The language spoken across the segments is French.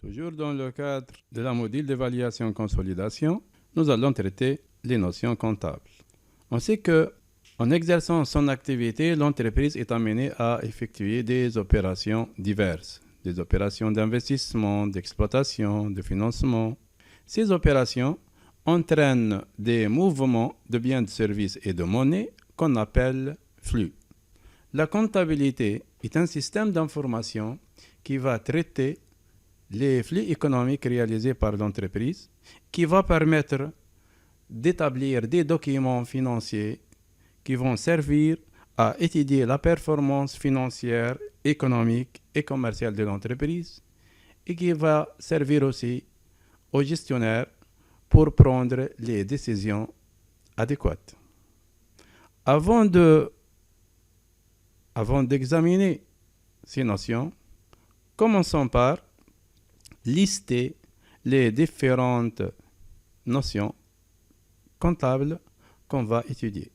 Toujours dans le cadre de la module d'évaluation-consolidation, nous allons traiter les notions comptables. On sait que en exerçant son activité, l'entreprise est amenée à effectuer des opérations diverses, des opérations d'investissement, d'exploitation, de financement. Ces opérations entraînent des mouvements de biens, de services et de monnaie qu'on appelle flux. La comptabilité est un système d'information qui va traiter les flux économiques réalisés par l'entreprise, qui va permettre d'établir des documents financiers qui vont servir à étudier la performance financière, économique et commerciale de l'entreprise et qui va servir aussi aux gestionnaires pour prendre les décisions adéquates. Avant d'examiner ces notions, commençons par lister les différentes notions comptables qu'on va étudier.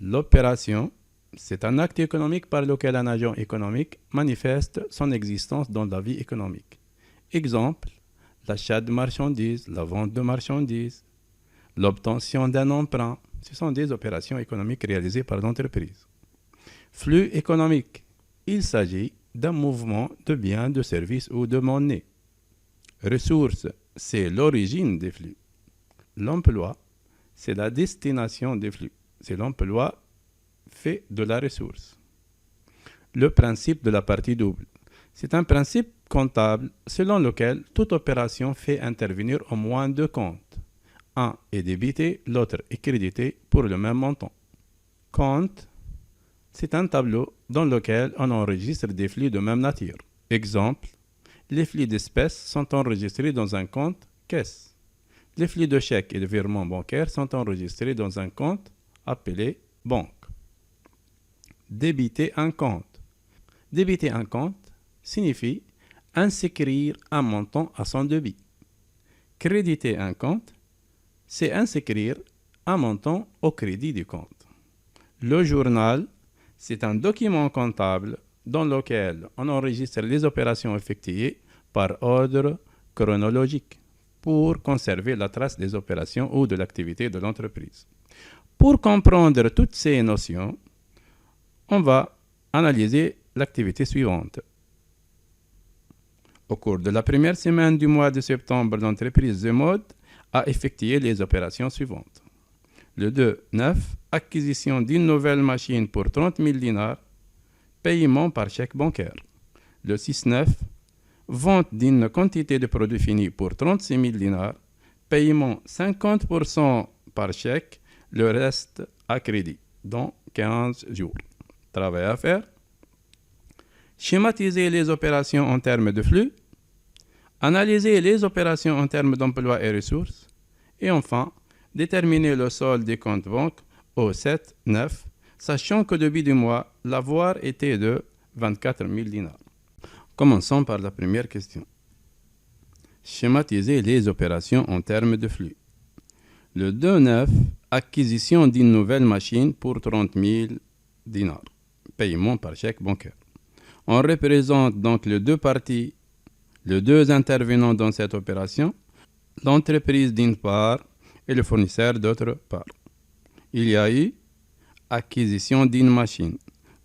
L'opération, c'est un acte économique par lequel un agent économique manifeste son existence dans la vie économique. Exemple, l'achat de marchandises, la vente de marchandises, l'obtention d'un emprunt. Ce sont des opérations économiques réalisées par l'entreprise. Flux économique, il s'agit d'un mouvement de biens, de services ou de monnaie. Ressources, c'est l'origine des flux. L'emploi, c'est la destination des flux. C'est l'emploi fait de la ressource. Le principe de la partie double. C'est un principe comptable selon lequel toute opération fait intervenir au moins deux comptes. Un est débité, l'autre est crédité pour le même montant. Compte, c'est un tableau dans lequel on enregistre des flux de même nature. Exemple, les flux d'espèces sont enregistrés dans un compte caisse. Les flux de chèques et de virements bancaires sont enregistrés dans un compte appelé banque. Débiter un compte. Débiter un compte signifie inscrire un montant à son débit. Créditer un compte, c'est inscrire un montant au crédit du compte. Le journal, c'est un document comptable dans lequel on enregistre les opérations effectuées par ordre chronologique pour conserver la trace des opérations ou de l'activité de l'entreprise. Pour comprendre toutes ces notions, on va analyser l'activité suivante. Au cours de la première semaine du mois de septembre, l'entreprise The Mode a effectué les opérations suivantes. Le 2-9, acquisition d'une nouvelle machine pour 30 000 dinars, paiement par chèque bancaire. Le 6-9, vente d'une quantité de produits finis pour 36 000 dinars, paiement 50% par chèque, le reste à crédit, dans 15 jours. Travail à faire. Schématiser les opérations en termes de flux. Analyser les opérations en termes d'emploi et ressources. Et enfin, déterminer le solde des comptes banques au 7-9, sachant qu'au début du mois, l'avoir était de 24 000 dinars. Commençons par la première question. Schématiser les opérations en termes de flux. Le 2-9, acquisition d'une nouvelle machine pour 30 000 dinars. Paiement par chèque bancaire. On représente donc les deux parties, les deux intervenants dans cette opération, l'entreprise d'une part et le fournisseur d'autre part. Il y a eu acquisition d'une machine.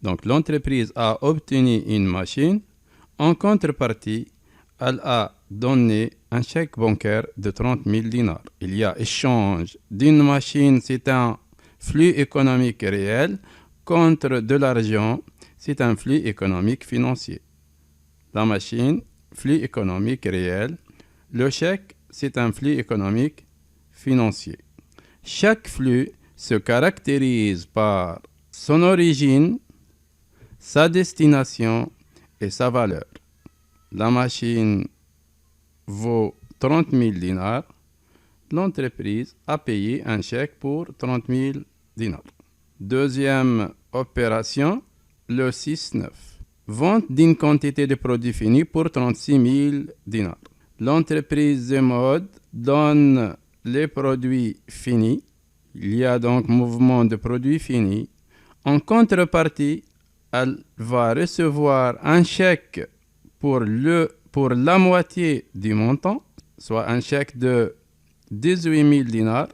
Donc l'entreprise a obtenu une machine. En contrepartie, elle a donné un chèque bancaire de 30 000 dinars. Il y a échange d'une machine, c'est un flux économique réel, contre de l'argent, c'est un flux économique financier. La machine, flux économique réel. Le chèque, c'est un flux économique financier. Chaque flux se caractérise par son origine, sa destination et sa valeur. La machine vaut 30 000 dinars. L'entreprise a payé un chèque pour 30 000 dinars. Deuxième opération, le 6-9. Vente d'une quantité de produits finis pour 36 000 dinars. L'entreprise The Mode donne les produits finis. Il y a donc mouvement de produits finis. En contrepartie, elle va recevoir un chèque pour le pour la moitié du montant, soit un chèque de 18 000 dinars.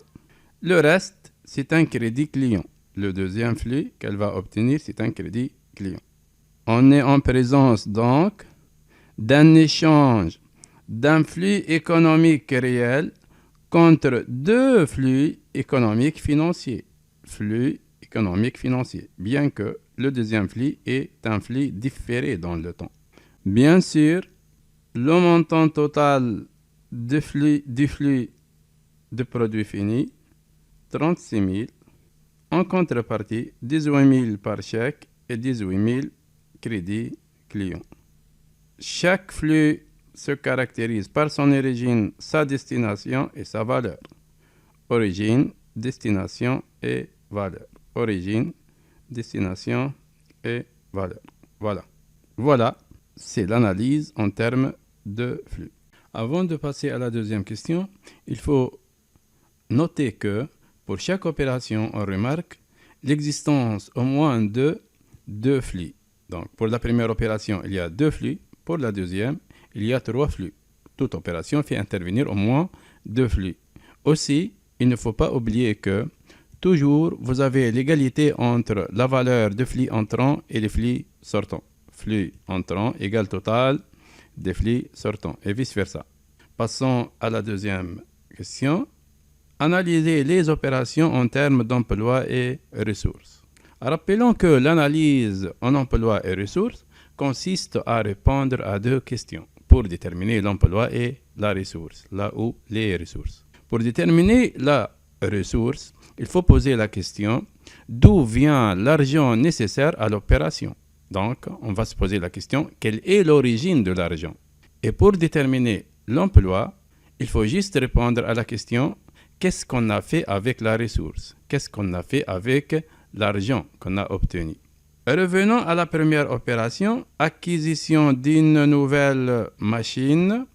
Le reste, c'est un crédit client. Le deuxième flux qu'elle va obtenir, c'est un crédit client. On est en présence donc d'un échange d'un flux économique réel contre deux flux économiques financiers. Flux économique financier, bien que le deuxième flux est un flux différé dans le temps. Bien sûr, le montant total du flux de produits finis, 36 000, en contrepartie, 18 000 par chèque et 18 000 crédits clients. Chaque flux se caractérise par son origine, sa destination et sa valeur. Origine, destination et valeur. Origine, destination et valeur. Voilà, c'est l'analyse en termes de flux. Avant de passer à la deuxième question, il faut noter que pour chaque opération, on remarque l'existence au moins de deux flux. Donc, pour la première opération, il y a deux flux. Pour la deuxième, il y a trois flux. Toute opération fait intervenir au moins deux flux. Aussi, il ne faut pas oublier que toujours, vous avez l'égalité entre la valeur de flux entrant et les flux sortants. Flux entrant égale total des flux sortants et vice-versa. Passons à la deuxième question. Analyser les opérations en termes d'emploi et ressources. Rappelons que l'analyse en emploi et ressources consiste à répondre à deux questions pour déterminer l'emploi et la ressource, là où les ressources. Pour déterminer la ressource, il faut poser la question d'où vient l'argent nécessaire à l'opération. Donc, on va se poser la question quelle est l'origine de l'argent. Et pour déterminer l'emploi, il faut juste répondre à la question qu'est-ce qu'on a fait avec la ressource? Qu'est-ce qu'on a fait avec l'argent qu'on a obtenu? Revenons à la première opération, acquisition d'une nouvelle machine,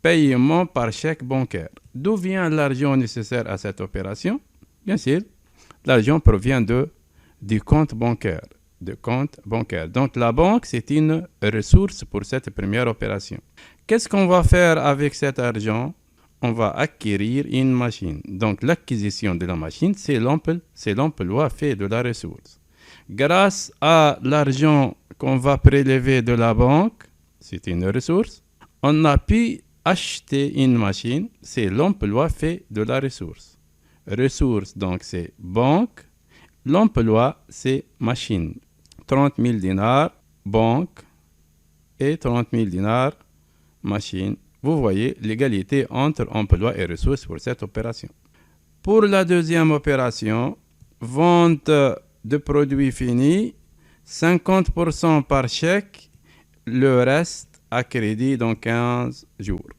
paiement par chèque bancaire. D'où vient l'argent nécessaire à cette opération? Bien sûr, l'argent provient du compte bancaire. Donc la banque, c'est une ressource pour cette première opération. Qu'est-ce qu'on va faire avec cet argent? On va acquérir une machine. Donc l'acquisition de la machine, c'est l'emploi fait de la ressource. Grâce à l'argent qu'on va prélever de la banque, c'est une ressource, on a pu acheter une machine, c'est l'emploi fait de la ressource. Ressource, donc c'est banque, l'emploi, c'est machine. 30 000 dinars, banque, et 30 000 dinars, machine. Vous voyez l'égalité entre emploi et ressources pour cette opération. Pour la deuxième opération, vente de produits finis, 50% par chèque, le reste à crédit dans 15 jours.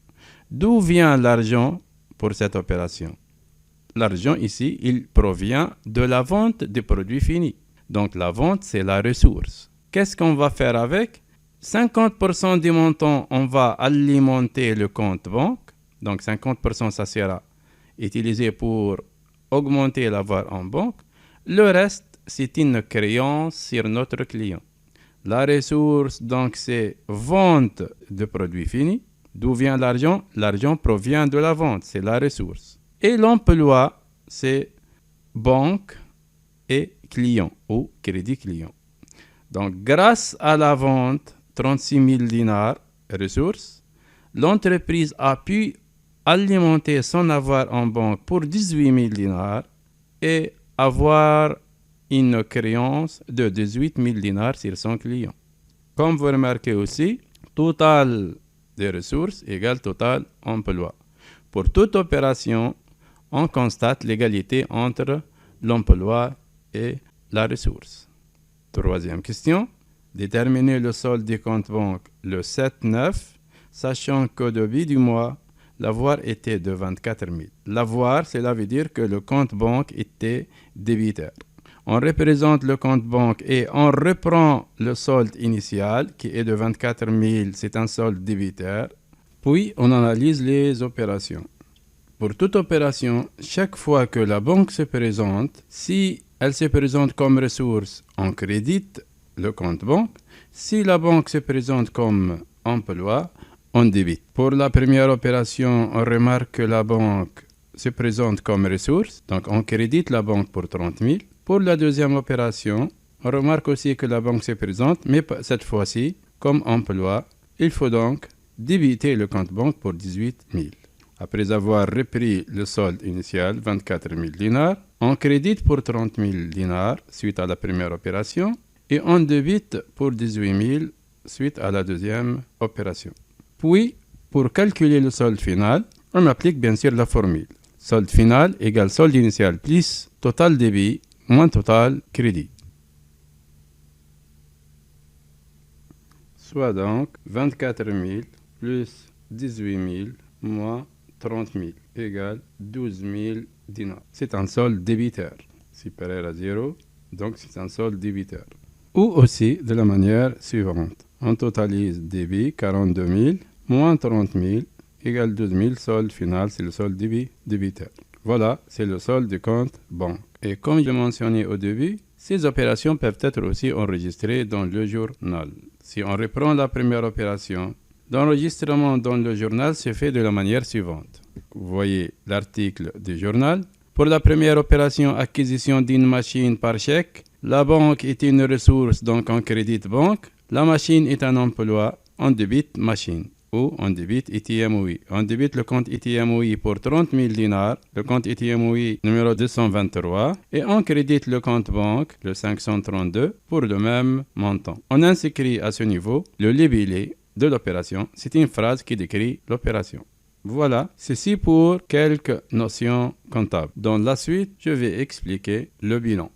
D'où vient l'argent pour cette opération? L'argent ici, il provient de la vente des produits finis. Donc la vente, c'est la ressource. Qu'est-ce qu'on va faire avec? 50% du montant, on va alimenter le compte banque. Donc 50%, ça sera utilisé pour augmenter l'avoir en banque. Le reste, c'est une créance sur notre client. La ressource, donc, c'est vente de produits finis. D'où vient l'argent? L'argent provient de la vente, c'est la ressource. Et l'emploi, c'est banque et client ou crédit client. Donc, grâce à la vente, 36 000 dinars, ressources, l'entreprise a pu alimenter son avoir en banque pour 18 000 dinars et avoir une créance de 18 000 dinars sur son client. Comme vous remarquez aussi, total des ressources égale total emploi. Pour toute opération, on constate l'égalité entre l'emploi et la ressource. Troisième question. Déterminer le solde du compte banque le 7-9, sachant qu'au début du mois, l'avoir était de 24 000. L'avoir, cela veut dire que le compte banque était débiteur. On représente le compte banque et on reprend le solde initial qui est de 24 000, c'est un solde débiteur. Puis, on analyse les opérations. Pour toute opération, chaque fois que la banque se présente, si elle se présente comme ressource, on crédite le compte banque. Si la banque se présente comme emploi, on débite. Pour la première opération, on remarque que la banque se présente comme ressource, donc on crédite la banque pour 30 000. Pour la deuxième opération, on remarque aussi que la banque se présente, mais cette fois-ci, comme emploi, il faut donc débiter le compte banque pour 18 000. Après avoir repris le solde initial, 24 000 dinars, on crédite pour 30 000 dinars suite à la première opération et on débite pour 18 000 suite à la deuxième opération. Puis, pour calculer le solde final, on applique bien sûr la formule. Solde final égale solde initial plus total débit moins total crédit. Soit donc 24 000 plus 18 000 moins 30 000 égale 12 000 dinars. C'est un solde débiteur. Supérieur à 0, donc c'est un solde débiteur. Ou aussi de la manière suivante. On totalise débit 42 000 moins 30 000 égale 12 000. Solde final, c'est le solde débiteur. Voilà, c'est le solde du compte banque. Et comme je l'ai mentionné au début, ces opérations peuvent être aussi enregistrées dans le journal. Si on reprend la première opération, l'enregistrement dans le journal se fait de la manière suivante. Vous voyez l'article du journal. Pour la première opération, acquisition d'une machine par chèque, la banque est une ressource, donc on crédite banque. La machine est un emploi, on débite machine. Ou on débite ITMOI. On débite le compte ITMOI pour 30 000 dinars, le compte ITMOI numéro 223, et on crédite le compte banque, le 532, pour le même montant. On inscrit à ce niveau le libellé de l'opération. C'est une phrase qui décrit l'opération. Voilà, ceci pour quelques notions comptables. Dans la suite, je vais expliquer le bilan.